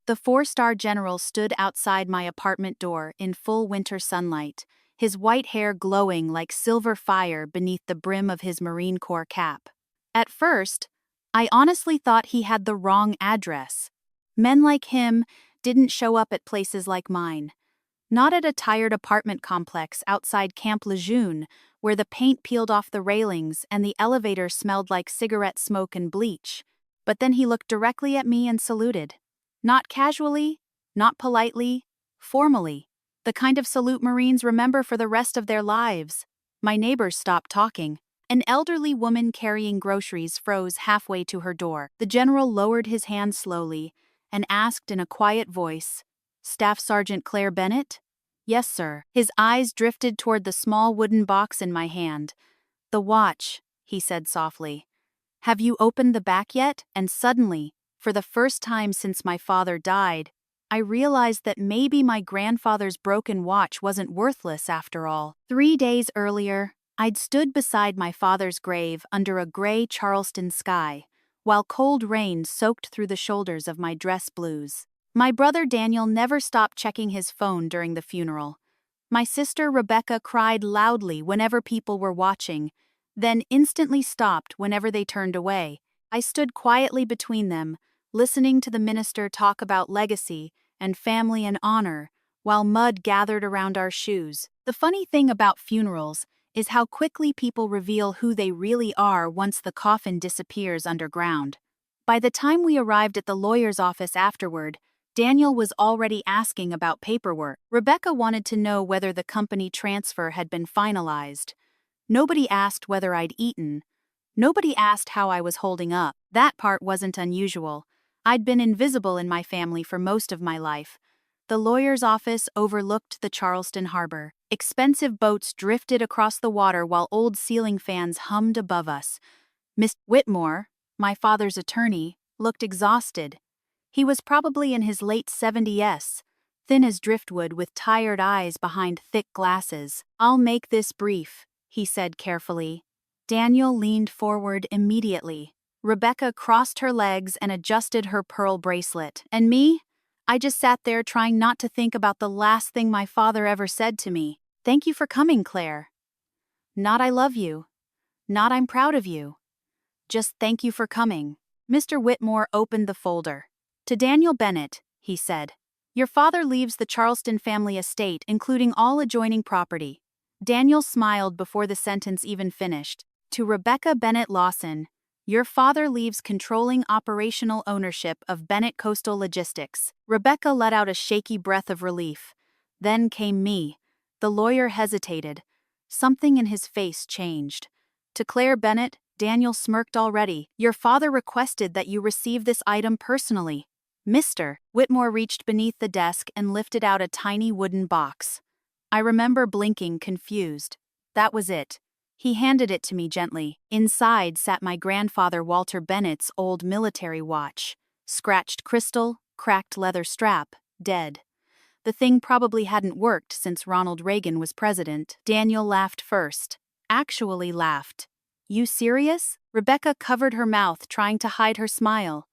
The four-star general stood outside my apartment door in full winter sunlight, his white hair glowing like silver fire beneath the brim of his Marine Corps cap. At first, I honestly thought he had the wrong address. Men like him didn't show up at places like mine. Not at a tired apartment complex outside Camp Lejeune, where the paint peeled off the railings and the elevator smelled like cigarette smoke and bleach. But then he looked directly at me and saluted. Not casually, not politely, formally. The kind of salute Marines remember for the rest of their lives. My neighbors stopped talking. An elderly woman carrying groceries froze halfway to her door. The general lowered his hand slowly and asked in a quiet voice, "Staff Sergeant Claire Bennett?" "Yes, sir." His eyes drifted toward the small wooden box in my hand. "The watch," he said softly. "Have you opened the back yet?" And suddenly, for the first time since my father died, I realized that maybe my grandfather's broken watch wasn't worthless after all. 3 days earlier, I'd stood beside my father's grave under a gray Charleston sky, while cold rain soaked through the shoulders of my dress blues. My brother Daniel never stopped checking his phone during the funeral. My sister Rebecca cried loudly whenever people were watching, then instantly stopped whenever they turned away. I stood quietly between them, listening to the minister talk about legacy and family and honor, while mud gathered around our shoes. The funny thing about funerals is how quickly people reveal who they really are once the coffin disappears underground. By the time we arrived at the lawyer's office afterward, Daniel was already asking about paperwork. Rebecca wanted to know whether the company transfer had been finalized. Nobody asked whether I'd eaten. Nobody asked how I was holding up. That part wasn't unusual. I'd been invisible in my family for most of my life. The lawyer's office overlooked the Charleston harbor. Expensive boats drifted across the water while old ceiling fans hummed above us. Miss Whitmore, my father's attorney, looked exhausted. He was probably in his late 70s, thin as driftwood with tired eyes behind thick glasses. "I'll make this brief," he said carefully. Daniel leaned forward immediately. Rebecca crossed her legs and adjusted her pearl bracelet. And me? I just sat there trying not to think about the last thing my father ever said to me. "Thank you for coming, Claire." Not "I love you." Not "I'm proud of you." Just "thank you for coming." Mr. Whitmore opened the folder. "To Daniel Bennett," he said. "Your father leaves the Charleston family estate, including all adjoining property." Daniel smiled before the sentence even finished. "To Rebecca Bennett Lawson, your father leaves controlling operational ownership of Bennett Coastal Logistics." Rebecca let out a shaky breath of relief. Then came me. The lawyer hesitated. Something in his face changed. "To Claire Bennett," Daniel smirked already. "Your father requested that you receive this item personally." "Mr." Whitmore reached beneath the desk and lifted out a tiny wooden box. I remember blinking, confused. That was it. He handed it to me gently. Inside sat my grandfather Walter Bennett's old military watch. Scratched crystal, cracked leather strap, dead. The thing probably hadn't worked since Ronald Reagan was president. Daniel laughed first. Actually laughed. "You serious?" Rebecca covered her mouth, trying to hide her smile.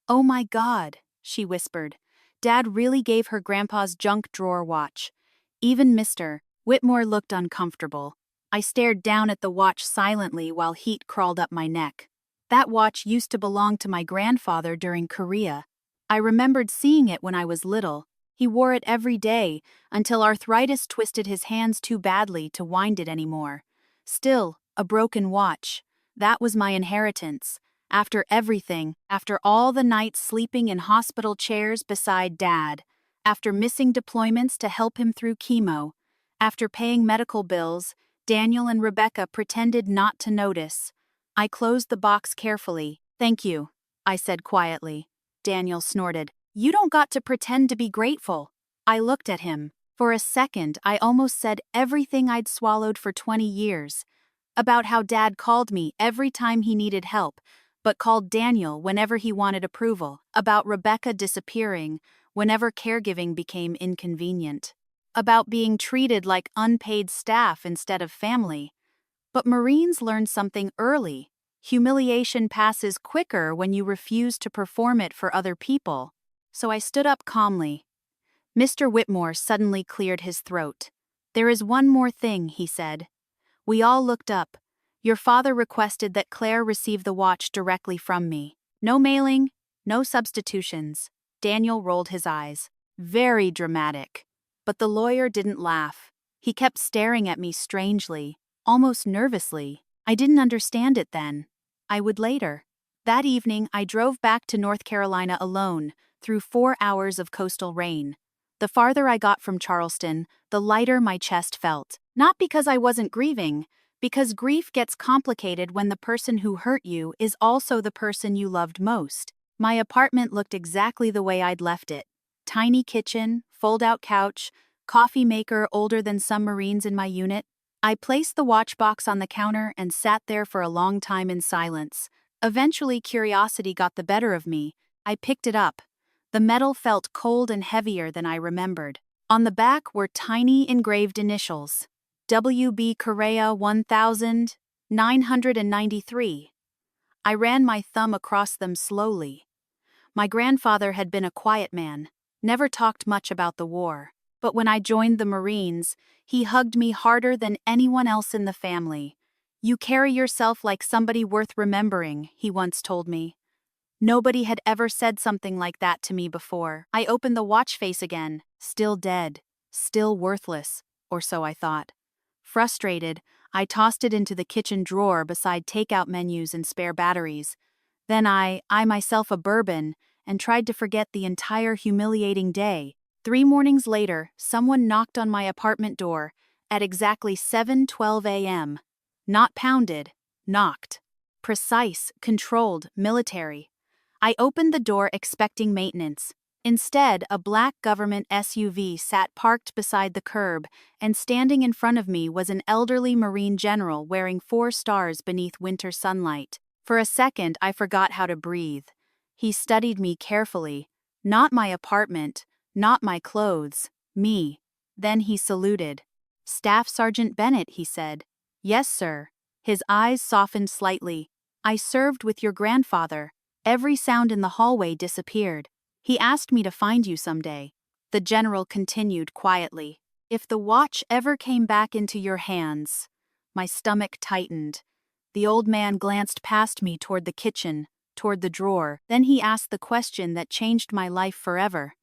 "Oh my God," she whispered. "Dad really gave her grandpa's junk drawer watch." Even Mr. Whitmore looked uncomfortable. I stared down at the watch silently while heat crawled up my neck. That watch used to belong to my grandfather during Korea. I remembered seeing it when I was little. He wore it every day, until arthritis twisted his hands too badly to wind it anymore. Still, a broken watch. That was my inheritance. After everything, after all the nights sleeping in hospital chairs beside Dad, after missing deployments to help him through chemo, after paying medical bills, Daniel and Rebecca pretended not to notice. I closed the box carefully. "Thank you," I said quietly. Daniel snorted. "You don't got to pretend to be grateful." I looked at him. For a second, I almost said everything I'd swallowed for 20 years. About how Dad called me every time he needed help, but called Daniel whenever he wanted approval. About Rebecca disappearing whenever caregiving became inconvenient. About being treated like unpaid staff instead of family. But Marines learned something early. Humiliation passes quicker when you refuse to perform it for other people. so I stood up calmly. Mr. Whitmore suddenly cleared his throat. "There is one more thing," he said. We all looked up. "Your father requested that Claire receive the watch directly from me. No mailing, no substitutions." Daniel rolled his eyes. Very dramatic. But the lawyer didn't laugh. He kept staring at me strangely, almost nervously. I didn't understand it then. I would later. That evening, I drove back to North Carolina alone, through 4 hours of coastal rain. The farther I got from Charleston, the lighter my chest felt. Not because I wasn't grieving, because grief gets complicated when the person who hurt you is also the person you loved most. My apartment looked exactly the way I'd left it. Tiny kitchen, fold-out couch, coffee maker older than some Marines in my unit. I placed the watch box on the counter and sat there for a long time in silence. Eventually, curiosity got the better of me. I picked it up. The metal felt cold and heavier than I remembered. On the back were tiny engraved initials. W.B. Correa 1993. I ran my thumb across them slowly. My grandfather had been a quiet man, never talked much about the war. But when I joined the Marines, he hugged me harder than anyone else in the family. "You carry yourself like somebody worth remembering," he once told me. Nobody had ever said something like that to me before. I opened the watch face again, still dead, still worthless, or so I thought. Frustrated, I tossed it into the kitchen drawer beside takeout menus and spare batteries. Then I myself a bourbon, and tried to forget the entire humiliating day. 3 mornings later, someone knocked on my apartment door at exactly 7:12 a.m. Not pounded, knocked. Precise, controlled, military. I opened the door expecting maintenance. Instead, a black government SUV sat parked beside the curb, and standing in front of me was an elderly Marine general wearing 4 stars beneath winter sunlight. For a second, I forgot how to breathe. He studied me carefully. Not my apartment, not my clothes, me. Then he saluted. "Staff Sergeant Bennett," he said. "Yes, sir." His eyes softened slightly. "I served with your grandfather." Every sound in the hallway disappeared. "He asked me to find you someday." The general continued quietly. "If the watch ever came back into your hands." My stomach tightened. The old man glanced past me toward the kitchen, toward the drawer. Then he asked the question that changed my life forever.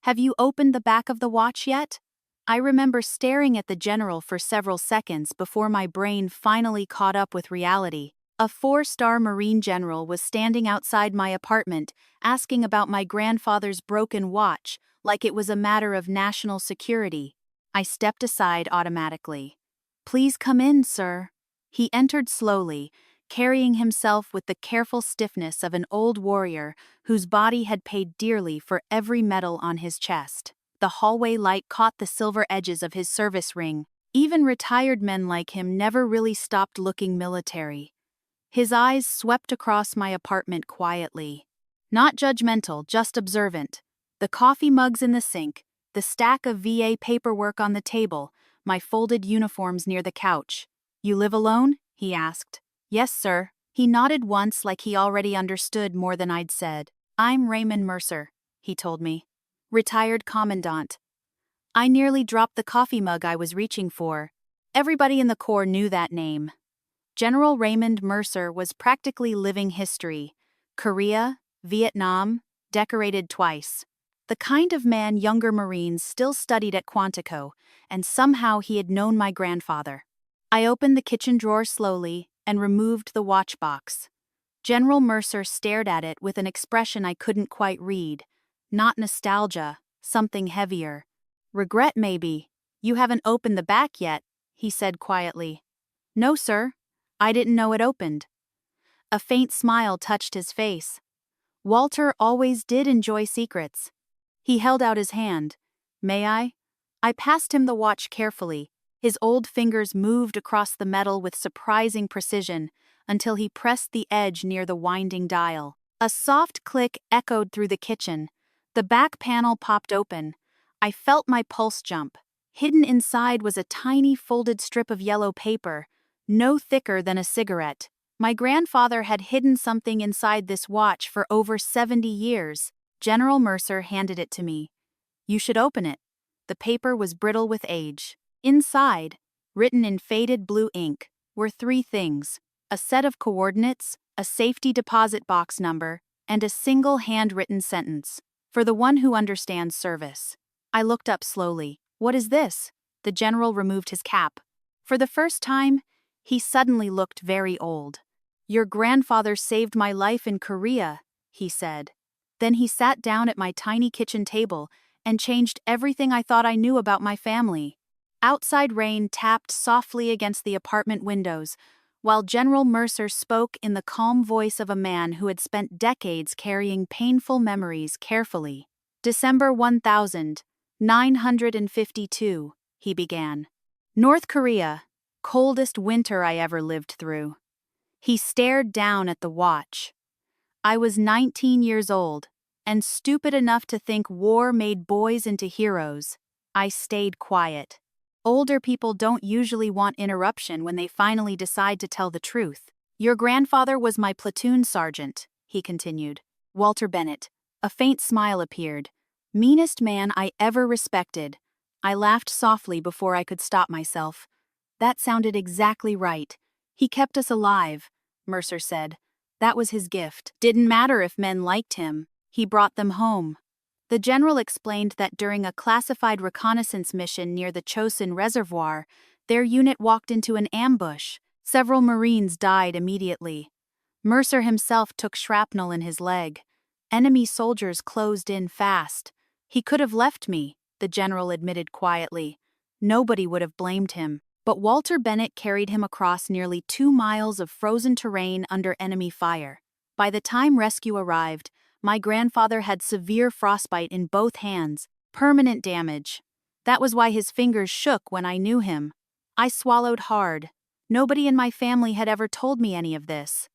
"Have you opened the back of the watch yet?" I remember staring at the general for several seconds before my brain finally caught up with reality. A 4-star Marine general was standing outside my apartment, asking about my grandfather's broken watch, like it was a matter of national security. I stepped aside automatically. "Please come in, sir." He entered slowly, carrying himself with the careful stiffness of an old warrior whose body had paid dearly for every medal on his chest. The hallway light caught the silver edges of his service ring. Even retired men like him never really stopped looking military. His eyes swept across my apartment quietly. Not judgmental, just observant. The coffee mugs in the sink, the stack of VA paperwork on the table, my folded uniforms near the couch. "You live alone?" he asked. "Yes, sir." He nodded once like he already understood more than I'd said. "I'm Raymond Mercer," he told me. "Retired commandant." I nearly dropped the coffee mug I was reaching for. Everybody in the Corps knew that name. General Raymond Mercer was practically living history. Korea, Vietnam, decorated twice. The kind of man younger Marines still studied at Quantico, and somehow he had known my grandfather. I opened the kitchen drawer slowly and removed the watch box. General Mercer stared at it with an expression I couldn't quite read. Not nostalgia, something heavier. "Regret, maybe. You haven't opened the back yet," he said quietly. "No, sir. I didn't know it opened." A faint smile touched his face. Walter always did enjoy secrets. He held out his hand. "May I?" I passed him the watch carefully. His old fingers moved across the metal with surprising precision until he pressed the edge near the winding dial. A soft click echoed through the kitchen. The back panel popped open. I felt my pulse jump. Hidden inside was a tiny folded strip of yellow paper, no thicker than a cigarette. My grandfather had hidden something inside this watch for over 70 years. General Mercer handed it to me. You should open it. The paper was brittle with age. Inside, written in faded blue ink, were three things: a set of coordinates, a safety deposit box number, and a single handwritten sentence. For the one who understands service. I looked up slowly. What is this? The general removed his cap. For the first time, he suddenly looked very old. Your grandfather saved my life in Korea, he said. Then he sat down at my tiny kitchen table and changed everything I thought I knew about my family. Outside rain tapped softly against the apartment windows, while General Mercer spoke in the calm voice of a man who had spent decades carrying painful memories carefully. December 1952, he began. North Korea, coldest winter I ever lived through. He stared down at the watch. I was 19 years old, and stupid enough to think war made boys into heroes. I stayed quiet. Older people don't usually want interruption when they finally decide to tell the truth. Your grandfather was my platoon sergeant, he continued. Walter Bennett. A faint smile appeared. Meanest man I ever respected. I laughed softly before I could stop myself. That sounded exactly right. He kept us alive, Mercer said. That was his gift. Didn't matter if men liked him. He brought them home. The general explained that during a classified reconnaissance mission near the Chosin Reservoir, their unit walked into an ambush. Several Marines died immediately. Mercer himself took shrapnel in his leg. Enemy soldiers closed in fast. He could have left me, the general admitted quietly. Nobody would have blamed him. But Walter Bennett carried him across nearly 2 miles of frozen terrain under enemy fire. By the time rescue arrived, my grandfather had severe frostbite in both hands, permanent damage. That was why his fingers shook when I knew him. I swallowed hard. Nobody in my family had ever told me any of this.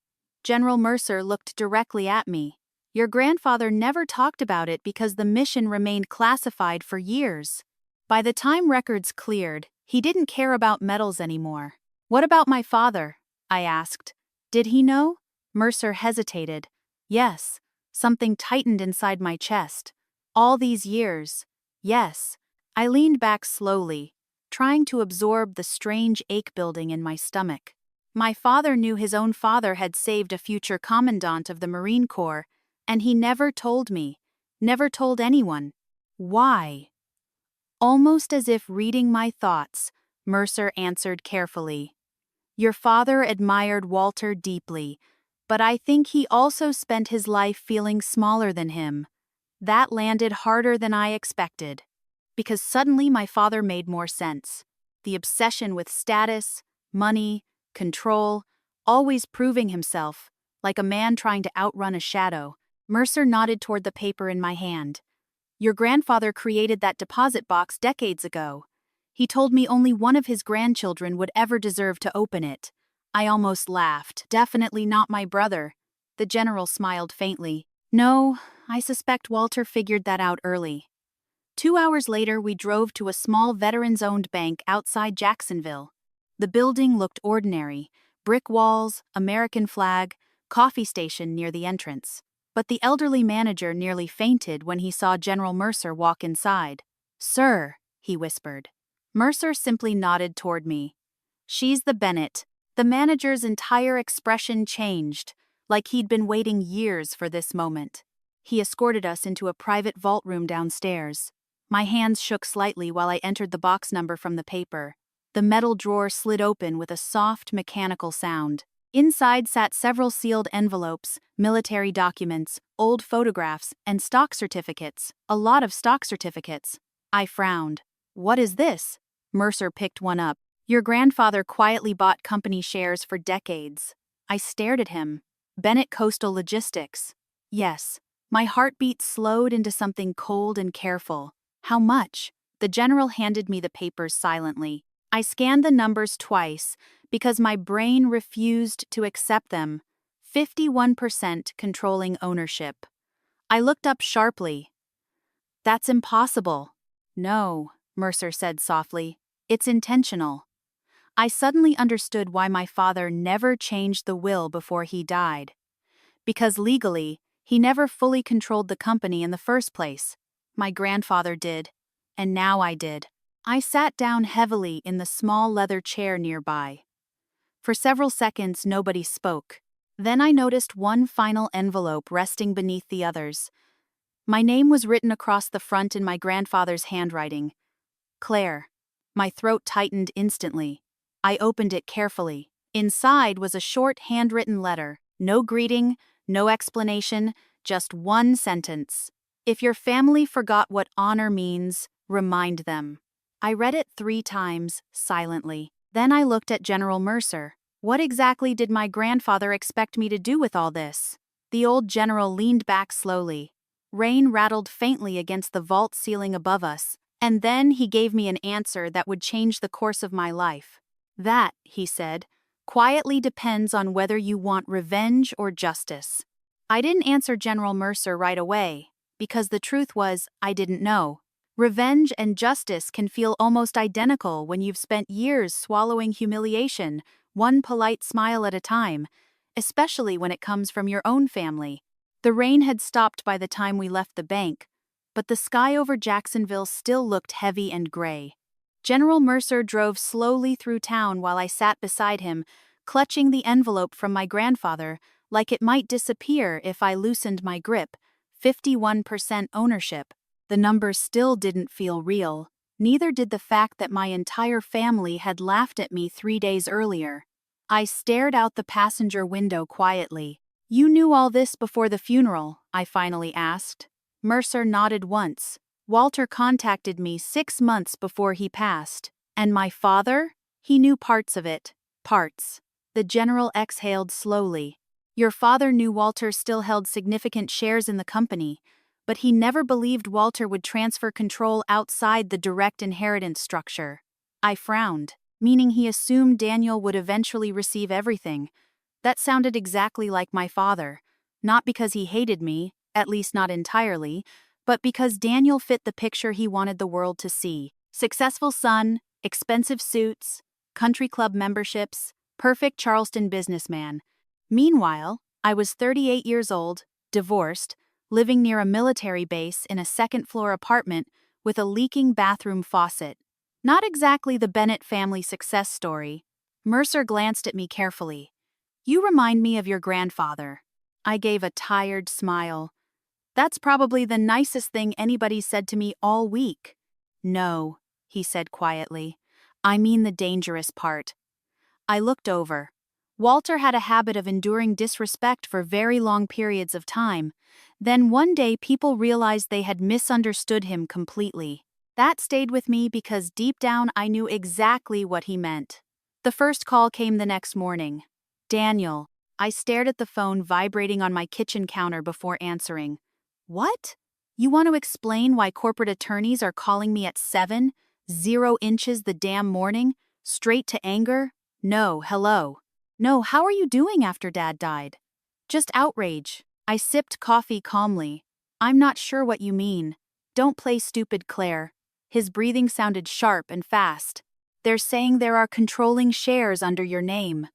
General Mercer looked directly at me. Your grandfather never talked about it because the mission remained classified for years. By the time records cleared, he didn't care about medals anymore. What about my father? I asked. Did he know? Mercer hesitated. Yes. Something tightened inside my chest. All these years. Yes. I leaned back slowly, trying to absorb the strange ache building in my stomach. My father knew his own father had saved a future commandant of the Marine Corps, and he never told me, never told anyone. Why? Almost as if reading my thoughts, Mercer answered carefully. Your father admired Walter deeply, but I think he also spent his life feeling smaller than him. That landed harder than I expected. Because suddenly my father made more sense. The obsession with status, money, control, always proving himself, like a man trying to outrun a shadow. Mercer nodded toward the paper in my hand. Your grandfather created that deposit box decades ago. He told me only one of his grandchildren would ever deserve to open it. I almost laughed. Definitely not my brother. The general smiled faintly. No, I suspect Walter figured that out early. 2 hours later, we drove to a small veterans-owned bank outside Jacksonville. The building looked ordinary. Brick walls, American flag, coffee station near the entrance. But the elderly manager nearly fainted when he saw General Mercer walk inside. Sir, he whispered. Mercer simply nodded toward me. She's the Bennett. The manager's entire expression changed, like he'd been waiting years for this moment. He escorted us into a private vault room downstairs. My hands shook slightly while I entered the box number from the paper. The metal drawer slid open with a soft, mechanical sound. Inside sat several sealed envelopes, military documents, old photographs, and stock certificates. A lot of stock certificates. I frowned. What is this? Mercer picked one up. Your grandfather quietly bought company shares for decades. I stared at him. Bennett Coastal Logistics. Yes. My heartbeat slowed into something cold and careful. How much? The general handed me the papers silently. I scanned the numbers twice because my brain refused to accept them. 51% controlling ownership. I looked up sharply. That's impossible. No, Mercer said softly. It's intentional. I suddenly understood why my father never changed the will before he died. Because legally, He never fully controlled the company in the first place. My grandfather did. And now I did. I sat down heavily in the small leather chair nearby. For several seconds, nobody spoke. Then I noticed one final envelope resting beneath the others. My name was written across the front in my grandfather's handwriting. Claire. My throat tightened instantly. I opened it carefully. Inside was a short handwritten letter. No greeting, no explanation, just one sentence. If your family forgot what honor means, remind them. I read it 3 times, silently. Then I looked at General Mercer. What exactly did my grandfather expect me to do with all this? The old general leaned back slowly. Rain rattled faintly against the vault ceiling above us, and then he gave me an answer that would change the course of my life. That, he said, quietly depends on whether you want revenge or justice. I didn't answer General Mercer right away, because the truth was, I didn't know. Revenge and justice can feel almost identical when you've spent years swallowing humiliation, one polite smile at a time, especially when it comes from your own family. The rain had stopped by the time we left the bank, but the sky over Jacksonville still looked heavy and gray. General Mercer drove slowly through town while I sat beside him, clutching the envelope from my grandfather like it might disappear if I loosened my grip. 51% ownership. The numbers still didn't feel real. Neither did the fact that my entire family had laughed at me 3 days earlier. I stared out the passenger window quietly. You knew all this before the funeral, I finally asked. Mercer nodded once. Walter contacted me 6 months before he passed. And my father? He knew parts of it. Parts. The general exhaled slowly. Your father knew Walter still held significant shares in the company, but he never believed Walter would transfer control outside the direct inheritance structure. I frowned, meaning he assumed Daniel would eventually receive everything. That sounded exactly like my father, not because he hated me, at least not entirely, but because Daniel fit the picture he wanted the world to see. Successful son, expensive suits, country club memberships, perfect Charleston businessman. Meanwhile, I was 38 years old, divorced, living near a military base in a second-floor apartment with a leaking bathroom faucet. Not exactly the Bennett family success story. Mercer glanced at me carefully. You remind me of your grandfather. I gave a tired smile. That's probably the nicest thing anybody said to me all week. No, he said quietly. I mean the dangerous part. I looked over. Walter had a habit of enduring disrespect for very long periods of time. Then one day people realized they had misunderstood him completely. That stayed with me because deep down I knew exactly what he meant. The first call came the next morning. Daniel. I stared at the phone vibrating on my kitchen counter before answering. What? You want to explain why corporate attorneys are calling me at 7, 0 inches the damn morning? Straight to anger? No, hello. No, how are you doing after Dad died? Just outrage. I sipped coffee calmly. I'm not sure what you mean. Don't play stupid, Claire. His breathing sounded sharp and fast. They're saying there are controlling shares under your name.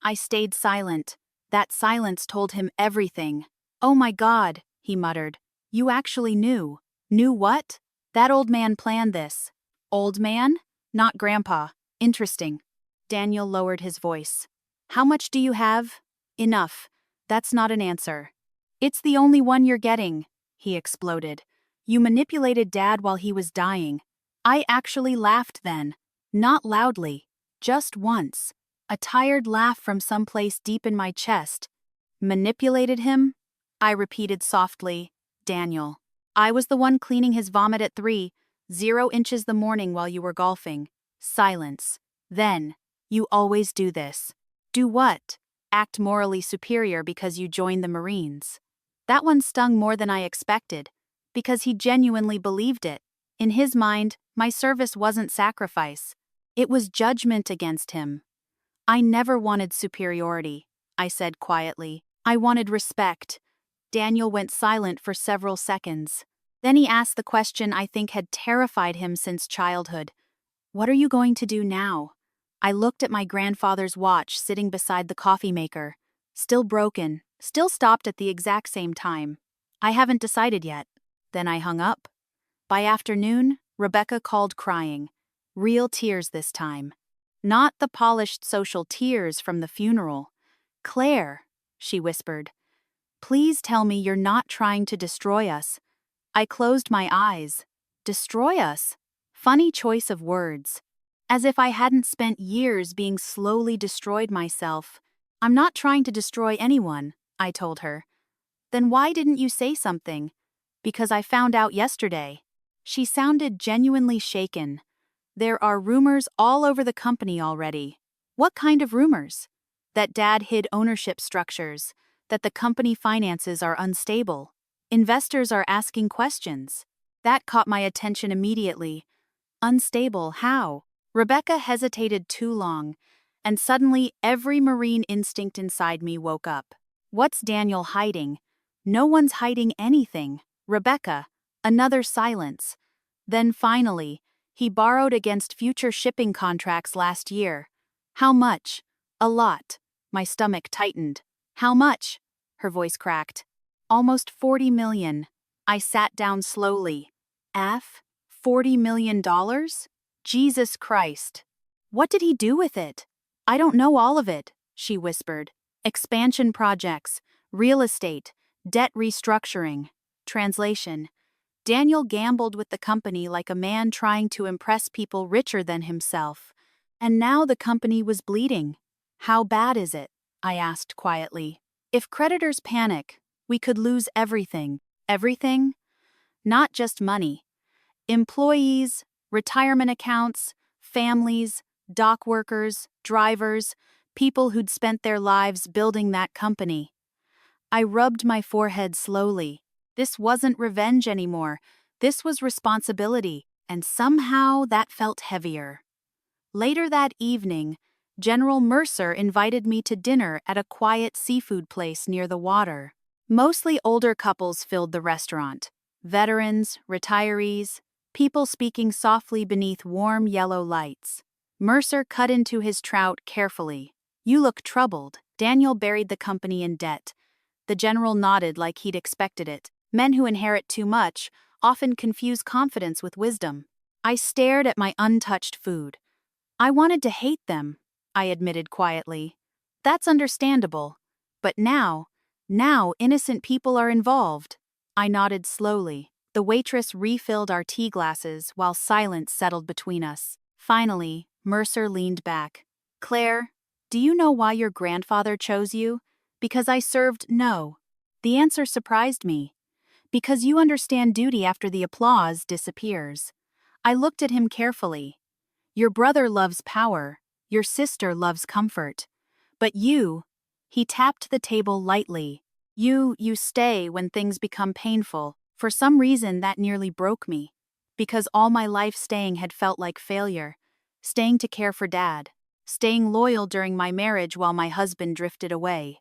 I stayed silent. That silence told him everything. Oh my God, he muttered. You actually knew. Knew what? That old man planned this. Old man? Not Grandpa. Interesting. Daniel lowered his voice. How much do you have? Enough. That's not an answer. It's the only one you're getting, he exploded. You manipulated Dad while he was dying. I actually laughed then. Not loudly. Just once. A tired laugh from someplace deep in my chest. Manipulated him? I repeated softly. Daniel. I was the one cleaning his vomit at 3, 0 inches the morning while you were golfing. Silence. Then. You always do this. Do what? Act morally superior because you joined the Marines. That one stung more than I expected, because he genuinely believed it. In his mind, my service wasn't sacrifice. It was judgment against him. I never wanted superiority, I said quietly. I wanted respect. Daniel went silent for several seconds. Then he asked the question I think had terrified him since childhood. What are you going to do now? I looked at my grandfather's watch sitting beside the coffee maker. Still broken, Still stopped at the exact same time. I haven't decided yet. Then I hung up. By afternoon, Rebecca called crying. Real tears this time. Not the polished social tears from the funeral. Claire, she whispered, please tell me you're not trying to destroy us. I closed my eyes. Destroy us? Funny choice of words. As if I hadn't spent years being slowly destroyed myself. I'm not trying to destroy anyone, I told her. Then why didn't you say something? Because I found out yesterday. She sounded genuinely shaken. There are rumors all over the company already. What kind of rumors? That Dad hid ownership structures, that the company finances are unstable. Investors are asking questions. That caught my attention immediately. Unstable, how? Rebecca hesitated too long, and suddenly every marine instinct inside me woke up. What's Daniel hiding? No one's hiding anything. Rebecca, another silence. Then finally, he borrowed against future shipping contracts last year. How much? A lot. My stomach tightened. How much? Her voice cracked. Almost 40 million. I sat down slowly. $40 million? Jesus Christ. What did he do with it? I don't know all of it, she whispered. Expansion projects, real estate, debt restructuring. Translation. Daniel gambled with the company like a man trying to impress people richer than himself. And now the company was bleeding. How bad is it? I asked quietly. If creditors panic, we could lose everything. Everything? Not just money. Employees, retirement accounts, families, dock workers, drivers, people who'd spent their lives building that company. I rubbed my forehead slowly. This wasn't revenge anymore. This was responsibility, and somehow that felt heavier. Later that evening, General Mercer invited me to dinner at a quiet seafood place near the water. Mostly older couples filled the restaurant. Veterans, retirees, people speaking softly beneath warm yellow lights. Mercer cut into his trout carefully. You look troubled. Daniel buried the company in debt. The general nodded like he'd expected it. Men who inherit too much often confuse confidence with wisdom. I stared at my untouched food. I wanted to hate them, I admitted quietly. That's understandable. But now innocent people are involved. I nodded slowly. The waitress refilled our tea glasses while silence settled between us. Finally, Mercer leaned back. Claire, do you know why your grandfather chose you? Because I served no. The answer surprised me. Because you understand duty after the applause disappears. I looked at him carefully. Your brother loves power. Your sister loves comfort. But you, he tapped the table lightly. You stay when things become painful. For some reason that nearly broke me. Because all my life staying had felt like failure. Staying to care for Dad. Staying loyal during my marriage while my husband drifted away.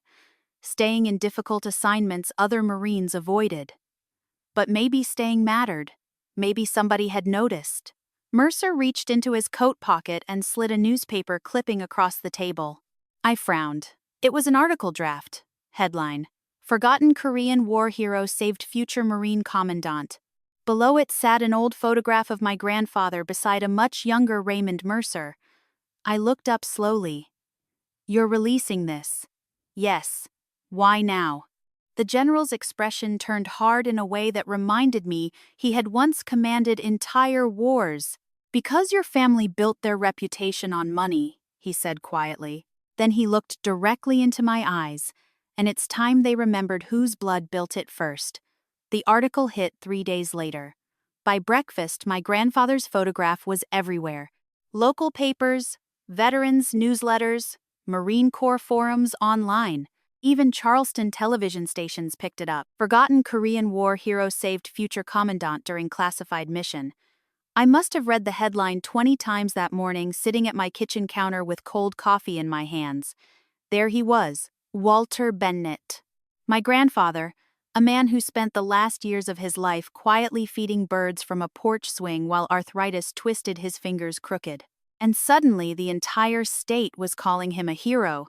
Staying in difficult assignments other Marines avoided. But maybe staying mattered. Maybe somebody had noticed. Mercer reached into his coat pocket and slid a newspaper clipping across the table. I frowned. It was an article draft. Headline: Forgotten Korean War Hero Saved Future Marine Commandant. Below it sat an old photograph of my grandfather beside a much younger Raymond Mercer. I looked up slowly. You're releasing this? Yes. Why now? The general's expression turned hard in a way that reminded me he had once commanded entire wars. Because your family built their reputation on money, he said quietly. Then he looked directly into my eyes, and it's time they remembered whose blood built it first. The article hit 3 days later. By breakfast, my grandfather's photograph was everywhere. Local papers, veterans' newsletters, Marine Corps forums online. Even Charleston television stations picked it up. Forgotten Korean War Hero Saved Future Commandant during classified mission. I must have read the headline 20 times that morning, sitting at my kitchen counter with cold coffee in my hands. There he was, Walter Bennett. My grandfather, a man who spent the last years of his life quietly feeding birds from a porch swing while arthritis twisted his fingers crooked. And suddenly the entire state was calling him a hero.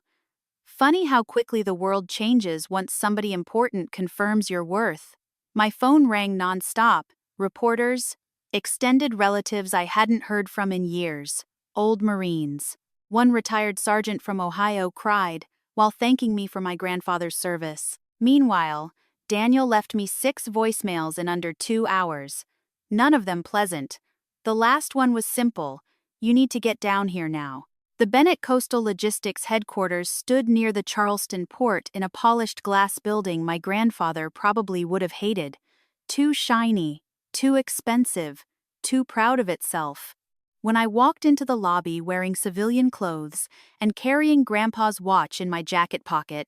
Funny how quickly the world changes once somebody important confirms your worth. My phone rang nonstop. Reporters, extended relatives I hadn't heard from in years, old Marines. One retired sergeant from Ohio cried while thanking me for my grandfather's service. Meanwhile, Daniel left me 6 voicemails in under 2 hours. None of them pleasant. The last one was simple: "You need to get down here now." The Bennett Coastal Logistics headquarters stood near the Charleston port in a polished glass building my grandfather probably would have hated. Too shiny, too expensive, too proud of itself. When I walked into the lobby wearing civilian clothes and carrying Grandpa's watch in my jacket pocket,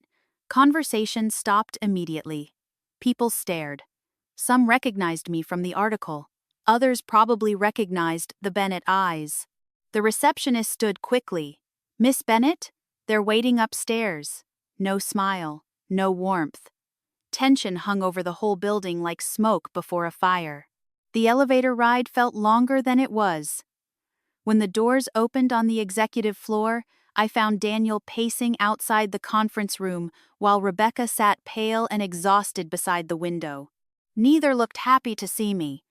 conversation stopped immediately. People stared. Some recognized me from the article. Others probably recognized the Bennett eyes. The receptionist stood quickly. "Miss Bennett? They're waiting upstairs." No smile, no warmth. Tension hung over the whole building like smoke before a fire. The elevator ride felt longer than it was. When the doors opened on the executive floor, I found Daniel pacing outside the conference room while Rebecca sat pale and exhausted beside the window. Neither looked happy to see me.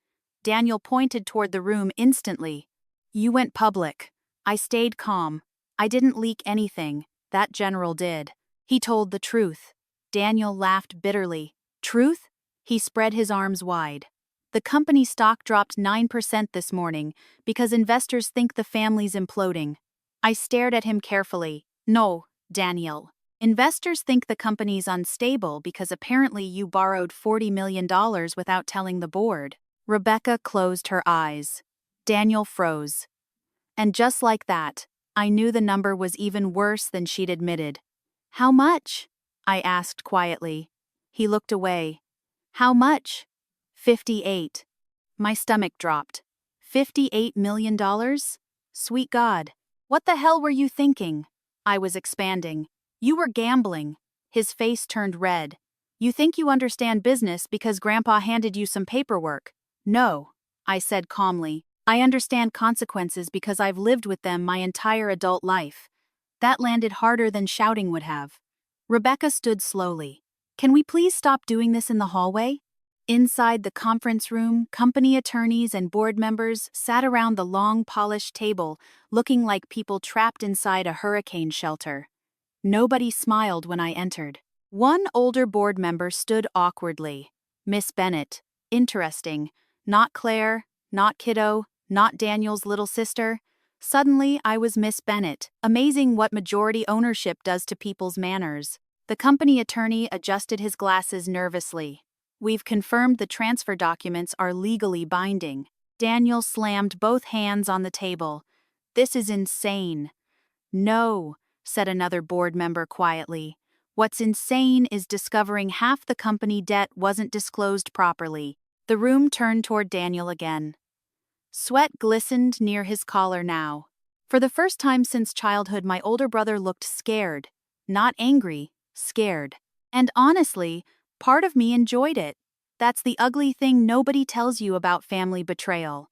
Daniel pointed toward the room instantly. "You went public." I stayed calm. I didn't leak anything. That general did. He told the truth. Daniel laughed bitterly. "Truth?" He spread his arms wide. "The company stock dropped 9% this morning because investors think the family's imploding." I stared at him carefully. "No, Daniel. Investors think the company's unstable because apparently you borrowed $40 million without telling the board." Rebecca closed her eyes. Daniel froze. And just like that, I knew the number was even worse than she'd admitted. "How much?" I asked quietly. He looked away. "How much?" 58. My stomach dropped. $58 million? Sweet God. "What the hell were you thinking?" I was expanding. "You were gambling." His face turned red. "You think you understand business because Grandpa handed you some paperwork." "No," I said calmly. "I understand consequences because I've lived with them my entire adult life." That landed harder than shouting would have. Rebecca stood slowly. "Can we please stop doing this in the hallway?" Inside the conference room, company attorneys and board members sat around the long, polished table, looking like people trapped inside a hurricane shelter. Nobody smiled when I entered. One older board member stood awkwardly. Miss Bennett. Interesting. Not Claire, not Kiddo, not Daniel's little sister. Suddenly, I was Miss Bennett. Amazing what majority ownership does to people's manners. The company attorney adjusted his glasses nervously. "We've confirmed the transfer documents are legally binding." Daniel slammed both hands on the table. "This is insane." "No," said another board member quietly. "What's insane is discovering half the company debt wasn't disclosed properly." The room turned toward Daniel again. Sweat glistened near his collar now. For the first time since childhood, my older brother looked scared. Not angry, scared. And honestly, part of me enjoyed it. That's the ugly thing nobody tells you about family betrayal.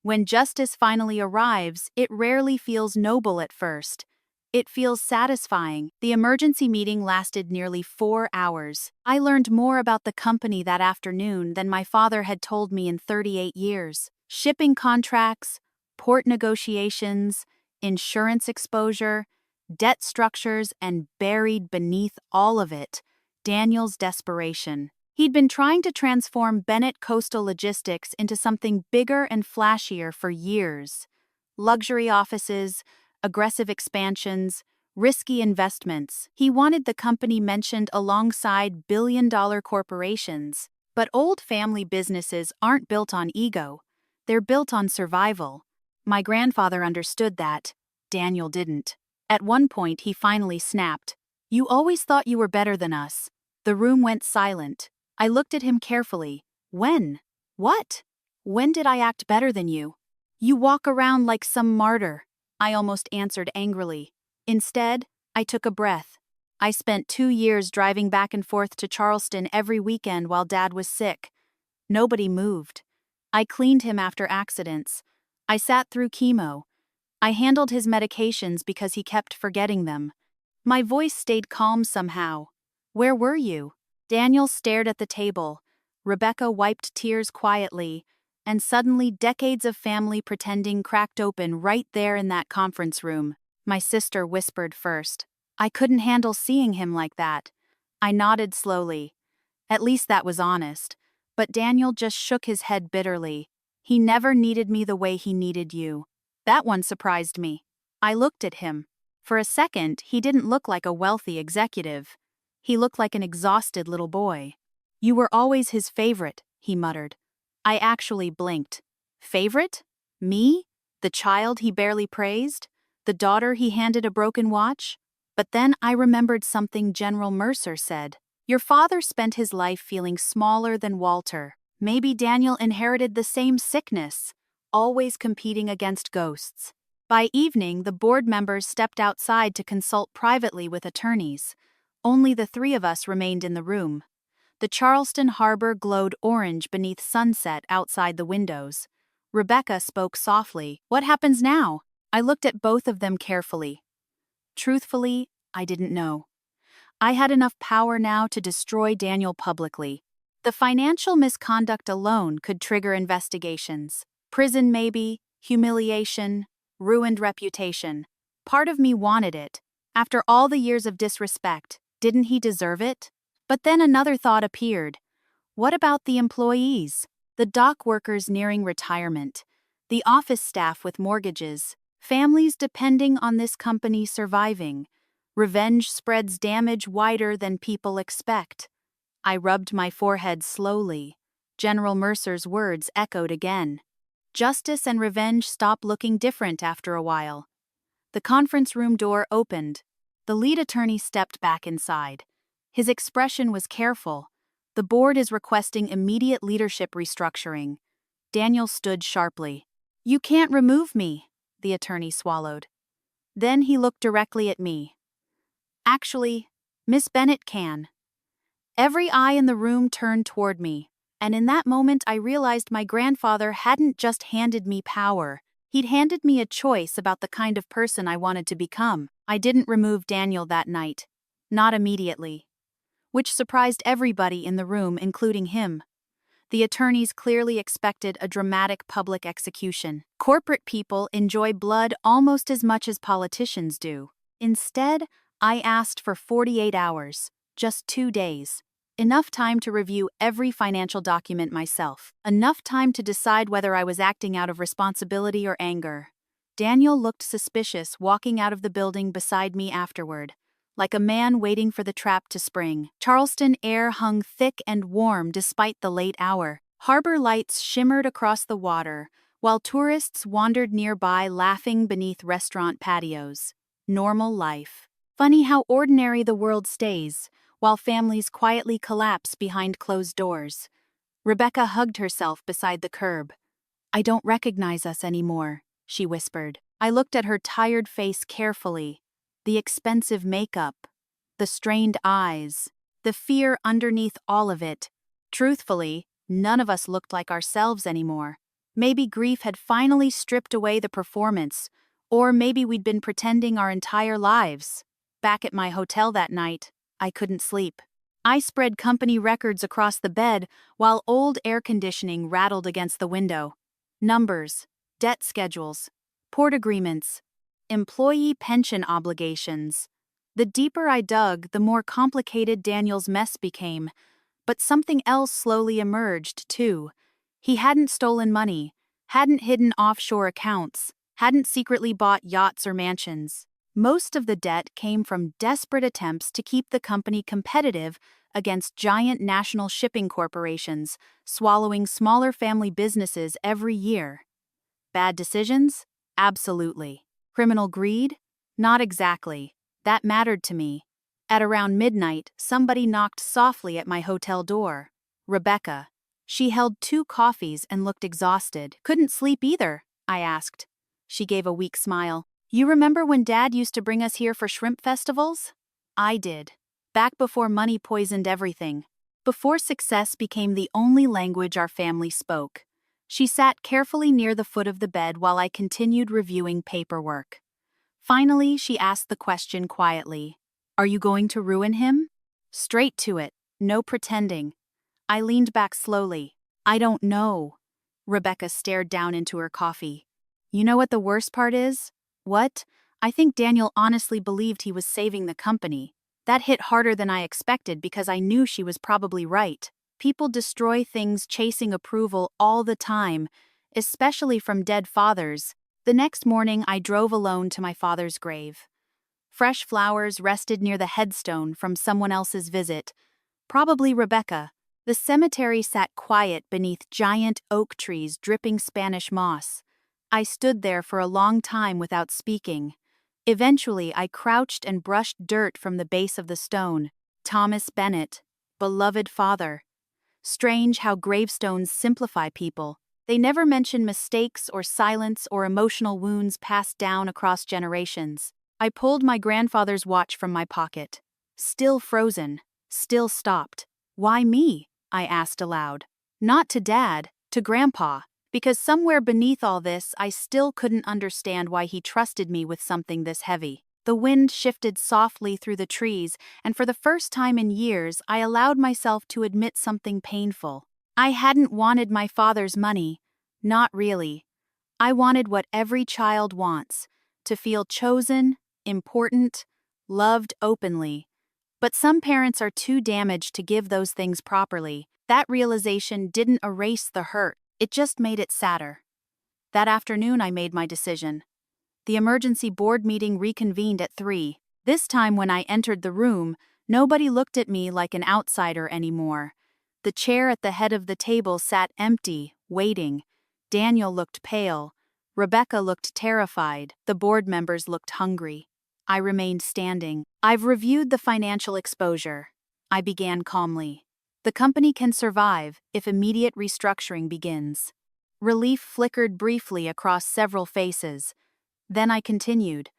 When justice finally arrives, it rarely feels noble at first. It feels satisfying. The emergency meeting lasted nearly 4 hours. I learned more about the company that afternoon than my father had told me in 38 years. Shipping contracts, port negotiations, insurance exposure, debt structures, and buried beneath all of it, Daniel's desperation. He'd been trying to transform Bennett Coastal Logistics into something bigger and flashier for years. Luxury offices, aggressive expansions, risky investments. He wanted the company mentioned alongside billion-dollar corporations. But old family businesses aren't built on ego. They're built on survival. My grandfather understood that. Daniel didn't. At one point, he finally snapped. "You always thought you were better than us." The room went silent. I looked at him carefully. "When? What? When did I act better than you?" "You walk around like some martyr," I almost answered angrily. Instead, I took a breath. I spent 2 years driving back and forth to Charleston every weekend while Dad was sick. Nobody moved. I cleaned him after accidents. I sat through chemo. I handled his medications because he kept forgetting them. My voice stayed calm somehow. Where were you? Daniel stared at the table. Rebecca wiped tears quietly, and suddenly decades of family pretending cracked open right there in that conference room. My sister whispered first. I couldn't handle seeing him like that. I nodded slowly. At least that was honest. But Daniel just shook his head bitterly. He never needed me the way he needed you. That one surprised me. I looked at him. For a second, he didn't look like a wealthy executive. He looked like an exhausted little boy. You were always his favorite, he muttered. I actually blinked. Favorite? Me? The child he barely praised? The daughter he handed a broken watch? But then I remembered something General Mercer said. Your father spent his life feeling smaller than Walter. Maybe Daniel inherited the same sickness, always competing against ghosts. By evening, the board members stepped outside to consult privately with attorneys. Only the three of us remained in the room. The Charleston harbor glowed orange beneath sunset outside the windows. Rebecca spoke softly. What happens now? I looked at both of them carefully. Truthfully, I didn't know. I had enough power now to destroy Daniel publicly. The financial misconduct alone could trigger investigations. Prison maybe, humiliation, ruined reputation. Part of me wanted it. After all the years of disrespect, didn't he deserve it? But then another thought appeared. What about the employees? The dock workers nearing retirement, the office staff with mortgages, families depending on this company surviving. Revenge spreads damage wider than people expect. I rubbed my forehead slowly. General Mercer's words echoed again. Justice and revenge stop looking different after a while. The conference room door opened. The lead attorney stepped back inside. His expression was careful. The board is requesting immediate leadership restructuring. Daniel stood sharply. You can't remove me, the attorney swallowed. Then he looked directly at me. Actually, Miss Bennett can. Every eye in the room turned toward me, and in that moment I realized my grandfather hadn't just handed me power. He'd handed me a choice about the kind of person I wanted to become. I didn't remove Daniel that night. Not immediately. Which surprised everybody in the room, including him. The attorneys clearly expected a dramatic public execution. Corporate people enjoy blood almost as much as politicians do. Instead, I asked for 48 hours, just 2 days. Enough time to review every financial document myself. Enough time to decide whether I was acting out of responsibility or anger. Daniel looked suspicious walking out of the building beside me afterward, like a man waiting for the trap to spring. Charleston air hung thick and warm despite the late hour. Harbor lights shimmered across the water, while tourists wandered nearby laughing beneath restaurant patios. Normal life. Funny how ordinary the world stays, while families quietly collapse behind closed doors. Rebecca hugged herself beside the curb. I don't recognize us anymore, she whispered. I looked at her tired face carefully. The expensive makeup, the strained eyes, the fear underneath all of it. Truthfully, none of us looked like ourselves anymore. Maybe grief had finally stripped away the performance, or maybe we'd been pretending our entire lives. Back at my hotel that night, I couldn't sleep. I spread company records across the bed while old air conditioning rattled against the window. Numbers, debt schedules, port agreements, employee pension obligations. The deeper I dug, the more complicated Daniel's mess became. But something else slowly emerged, too. He hadn't stolen money, hadn't hidden offshore accounts, hadn't secretly bought yachts or mansions. Most of the debt came from desperate attempts to keep the company competitive against giant national shipping corporations, swallowing smaller family businesses every year. Bad decisions? Absolutely. Criminal greed? Not exactly. That mattered to me. At around midnight, somebody knocked softly at my hotel door. Rebecca. She held 2 coffees and looked exhausted. Couldn't sleep either, I asked. She gave a weak smile. You remember when Dad used to bring us here for shrimp festivals? I did. Back before money poisoned everything. Before success became the only language our family spoke. She sat carefully near the foot of the bed while I continued reviewing paperwork. Finally, she asked the question quietly. Are you going to ruin him? Straight to it, no pretending. I leaned back slowly. I don't know. Rebecca stared down into her coffee. You know what the worst part is? What? I think Daniel honestly believed he was saving the company. That hit harder than I expected because I knew she was probably right. People destroy things chasing approval all the time, especially from dead fathers. The next morning, I drove alone to my father's grave. Fresh flowers rested near the headstone from someone else's visit, probably Rebecca. The cemetery sat quiet beneath giant oak trees dripping Spanish moss. I stood there for a long time without speaking. Eventually, I crouched and brushed dirt from the base of the stone. Thomas Bennett, beloved father. Strange how gravestones simplify people. They never mention mistakes or silence or emotional wounds passed down across generations. I pulled my grandfather's watch from my pocket. Still frozen. Still stopped. Why me? I asked aloud. Not to Dad, to Grandpa. Because somewhere beneath all this, I still couldn't understand why he trusted me with something this heavy. The wind shifted softly through the trees, and for the first time in years, I allowed myself to admit something painful. I hadn't wanted my father's money. Not really. I wanted what every child wants, to feel chosen, important, loved openly. But some parents are too damaged to give those things properly. That realization didn't erase the hurt, it just made it sadder. That afternoon I made my decision. The emergency board meeting reconvened at 3. This time when I entered the room, nobody looked at me like an outsider anymore. The chair at the head of the table sat empty, waiting. Daniel looked pale. Rebecca looked terrified. The board members looked hungry. I remained standing. I've reviewed the financial exposure. I began calmly. The company can survive if immediate restructuring begins. Relief flickered briefly across several faces. Then I continued.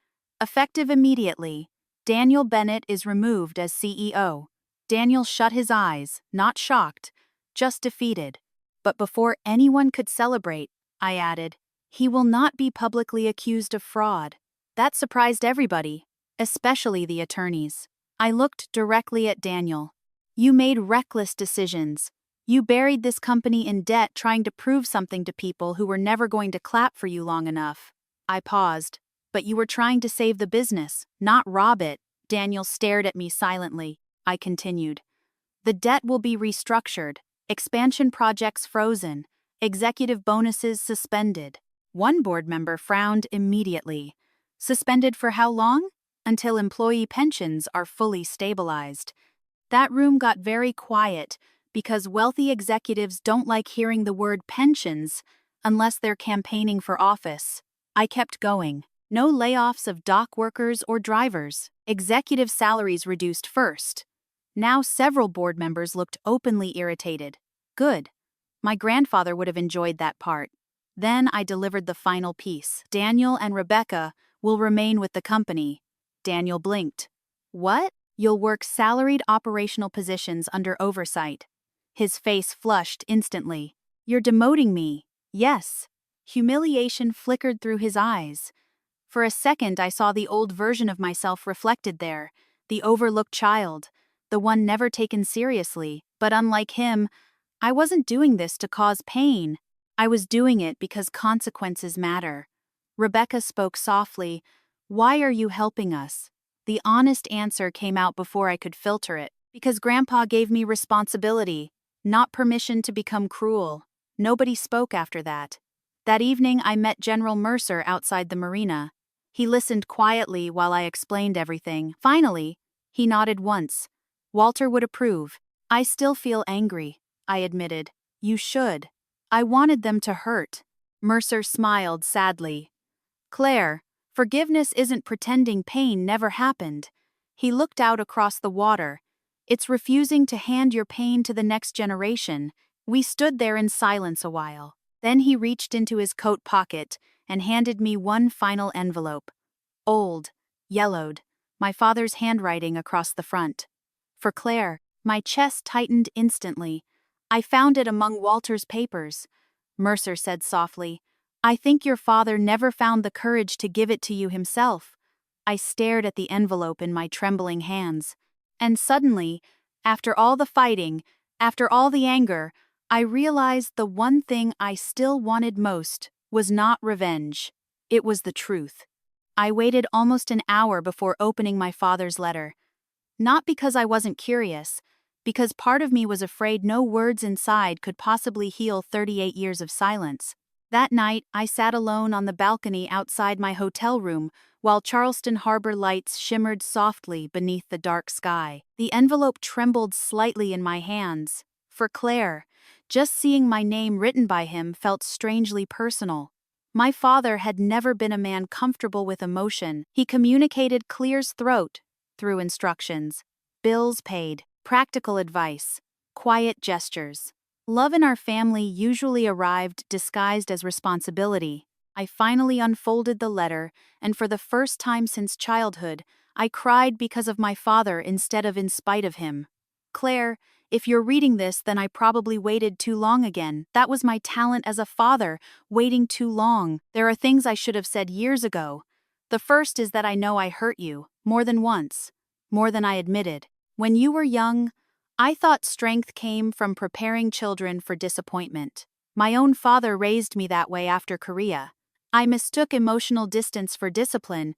Effective immediately, Daniel Bennett is removed as CEO. Daniel shut his eyes, not shocked, just defeated. But before anyone could celebrate, I added, he will not be publicly accused of fraud. That surprised everybody, especially the attorneys. I looked directly at Daniel. You made reckless decisions. You buried this company in debt trying to prove something to people who were never going to clap for you long enough. I paused. But you were trying to save the business, not rob it. Daniel stared at me silently. I continued. The debt will be restructured, expansion projects frozen, executive bonuses suspended. One board member frowned immediately. Suspended for how long? Until employee pensions are fully stabilized. That room got very quiet because wealthy executives don't like hearing the word pensions unless they're campaigning for office. I kept going. No layoffs of dock workers or drivers. Executive salaries reduced first. Now several board members looked openly irritated. Good. My grandfather would have enjoyed that part. Then I delivered the final piece. Daniel and Rebecca will remain with the company. Daniel blinked. What? You'll work salaried operational positions under oversight. His face flushed instantly. You're demoting me. Yes. Humiliation flickered through his eyes. For a second I saw the old version of myself reflected there, the overlooked child, the one never taken seriously. But unlike him, I wasn't doing this to cause pain. I was doing it because consequences matter. Rebecca spoke softly. Why are you helping us? The honest answer came out before I could filter it. Because Grandpa gave me responsibility, not permission to become cruel. Nobody spoke after that. That evening I met General Mercer outside the marina. He listened quietly while I explained everything. Finally, he nodded once. Walter would approve. I still feel angry, I admitted. You should. I wanted them to hurt. Mercer smiled sadly. Claire, forgiveness isn't pretending pain never happened. He looked out across the water. It's refusing to hand your pain to the next generation. We stood there in silence a while. Then he reached into his coat pocket and handed me one final envelope. Old, yellowed, my father's handwriting across the front. For Claire, my chest tightened instantly. I found it among Walter's papers. Mercer said softly, I think your father never found the courage to give it to you himself. I stared at the envelope in my trembling hands. And suddenly, after all the fighting, after all the anger, I realized the one thing I still wanted most was not revenge. It was the truth. I waited almost an hour before opening my father's letter. Not because I wasn't curious, because part of me was afraid no words inside could possibly heal 38 years of silence. That night, I sat alone on the balcony outside my hotel room while Charleston Harbor lights shimmered softly beneath the dark sky. The envelope trembled slightly in my hands. For Claire, just seeing my name written by him felt strangely personal. My father had never been a man comfortable with emotion. He communicated Claire's throat through instructions, bills paid, practical advice, quiet gestures. Love in our family usually arrived disguised as responsibility. I finally unfolded the letter, and for the first time since childhood, I cried because of my father instead of in spite of him. Claire, if you're reading this, then I probably waited too long again. That was my talent as a father, waiting too long. There are things I should have said years ago. The first is that I know I hurt you, more than once, more than I admitted. When you were young, I thought strength came from preparing children for disappointment. My own father raised me that way after Korea. I mistook emotional distance for discipline,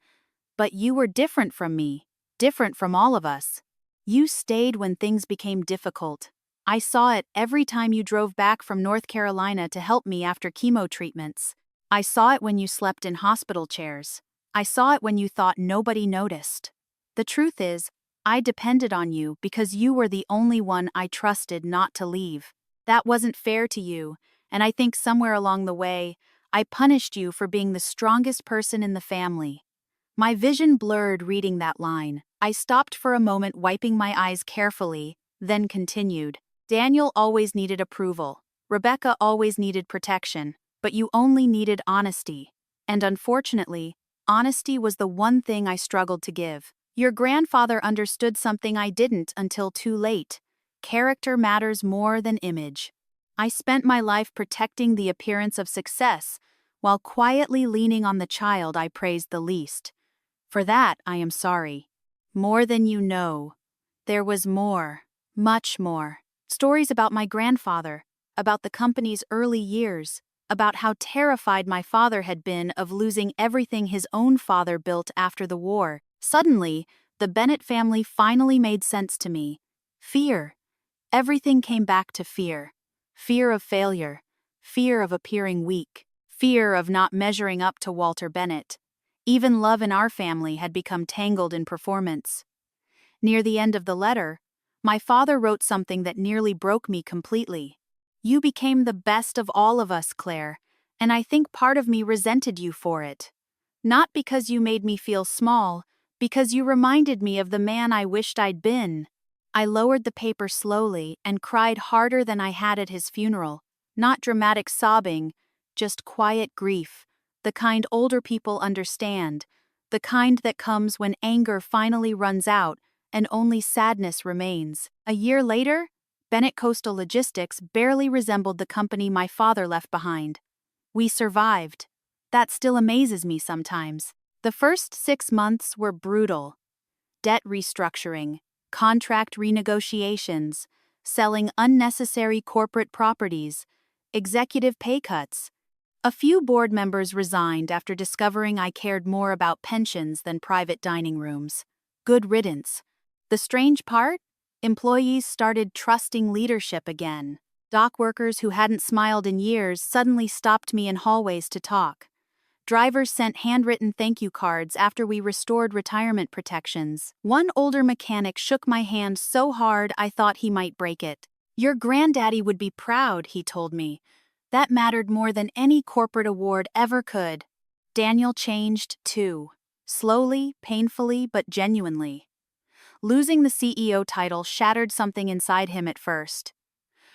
but you were different from me, different from all of us. You stayed when things became difficult. I saw it every time you drove back from North Carolina to help me after chemo treatments. I saw it when you slept in hospital chairs. I saw it when you thought nobody noticed. The truth is, I depended on you because you were the only one I trusted not to leave. That wasn't fair to you, and I think somewhere along the way, I punished you for being the strongest person in the family. My vision blurred reading that line. I stopped for a moment, wiping my eyes carefully, then continued. Daniel always needed approval. Rebecca always needed protection, but you only needed honesty. And unfortunately, honesty was the one thing I struggled to give. Your grandfather understood something I didn't until too late. Character matters more than image. I spent my life protecting the appearance of success, while quietly leaning on the child I praised the least. For that, I am sorry. More than you know. There was more, much more. Stories about my grandfather, about the company's early years, about how terrified my father had been of losing everything his own father built after the war. Suddenly, the Bennett family finally made sense to me. Fear. Everything came back to fear. Fear of failure. Fear of appearing weak. Fear of not measuring up to Walter Bennett. Even love in our family had become tangled in performance. Near the end of the letter, my father wrote something that nearly broke me completely. You became the best of all of us, Claire, and I think part of me resented you for it. Not because you made me feel small, because you reminded me of the man I wished I'd been. I lowered the paper slowly and cried harder than I had at his funeral. Not dramatic sobbing, just quiet grief, the kind older people understand, the kind that comes when anger finally runs out and only sadness remains. A year later, Bennett Coastal Logistics barely resembled the company my father left behind. We survived. That still amazes me sometimes. The first 6 months were brutal. Debt restructuring, contract renegotiations, selling unnecessary corporate properties, executive pay cuts. A few board members resigned after discovering I cared more about pensions than private dining rooms. Good riddance. The strange part? Employees started trusting leadership again. Dock workers who hadn't smiled in years suddenly stopped me in hallways to talk. Drivers sent handwritten thank you cards after we restored retirement protections. One older mechanic shook my hand so hard I thought he might break it. Your granddaddy would be proud, he told me. That mattered more than any corporate award ever could. Daniel changed, too. Slowly, painfully, but genuinely. Losing the CEO title shattered something inside him at first.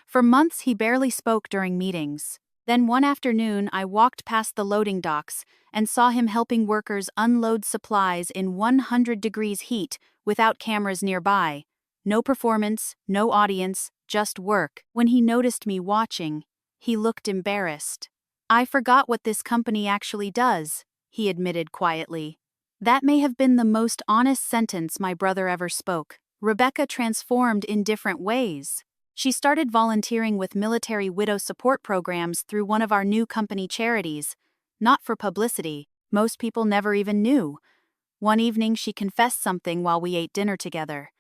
For months he barely spoke during meetings. Then one afternoon I walked past the loading docks and saw him helping workers unload supplies in 100 degrees heat without cameras nearby. No performance, no audience, just work. When he noticed me watching, he looked embarrassed. I forgot what this company actually does, he admitted quietly. That may have been the most honest sentence my brother ever spoke. Rebecca transformed in different ways. She started volunteering with military widow support programs through one of our new company charities. Not for publicity, most people never even knew. One evening she confessed something while we ate dinner together.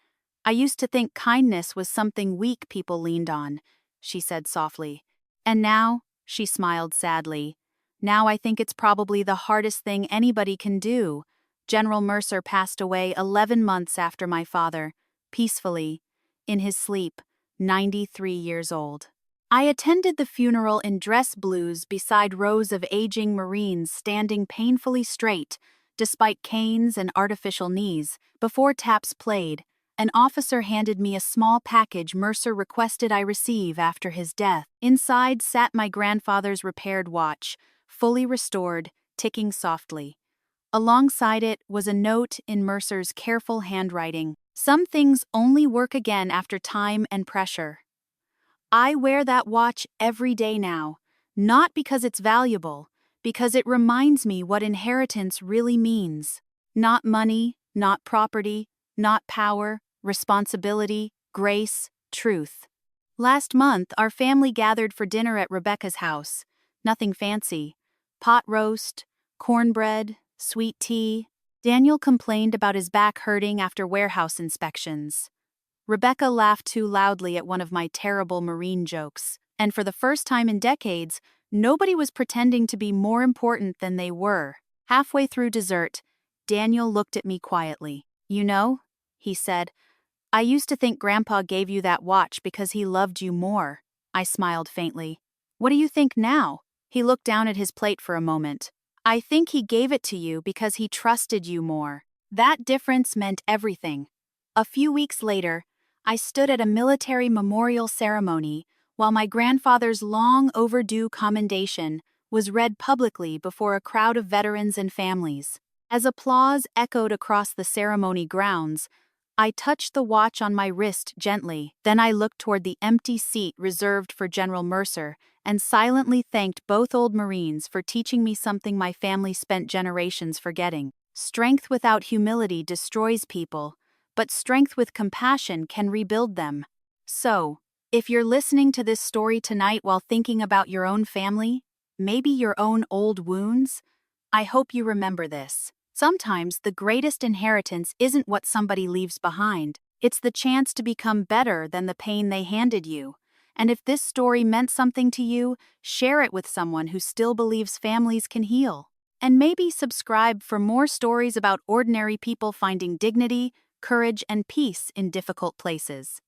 "I used to think kindness was something weak people leaned on," she said softly. "And now," she smiled sadly, "now I think it's probably the hardest thing anybody can do." General Mercer passed away 11 months after my father, peacefully, in his sleep, 93 years old. I attended the funeral in dress blues beside rows of aging Marines standing painfully straight, despite canes and artificial knees. Before taps played, an officer handed me a small package Mercer requested I receive after his death. Inside sat my grandfather's repaired watch, fully restored, ticking softly. Alongside it was a note in Mercer's careful handwriting. "Some things only work again after time and pressure." I wear that watch every day now, not because it's valuable, because it reminds me what inheritance really means. Not money, not property, not power, responsibility, grace, truth. Last month, our family gathered for dinner at Rebecca's house. Nothing fancy. Pot roast, cornbread, sweet tea. Daniel complained about his back hurting after warehouse inspections. Rebecca laughed too loudly at one of my terrible Marine jokes, and for the first time in decades, nobody was pretending to be more important than they were. Halfway through dessert, Daniel looked at me quietly. "You know," he said, "I used to think Grandpa gave you that watch because he loved you more." I smiled faintly. "What do you think now?" He looked down at his plate for a moment. "I think he gave it to you because he trusted you more." That difference meant everything. A few weeks later, I stood at a military memorial ceremony while my grandfather's long overdue commendation was read publicly before a crowd of veterans and families. As applause echoed across the ceremony grounds, I touched the watch on my wrist gently. Then I looked toward the empty seat reserved for General Mercer and silently thanked both old Marines for teaching me something my family spent generations forgetting. Strength without humility destroys people, but strength with compassion can rebuild them. So, if you're listening to this story tonight while thinking about your own family, maybe your own old wounds, I hope you remember this. Sometimes the greatest inheritance isn't what somebody leaves behind, it's the chance to become better than the pain they handed you. And if this story meant something to you, share it with someone who still believes families can heal. And maybe subscribe for more stories about ordinary people finding dignity, courage, and peace in difficult places.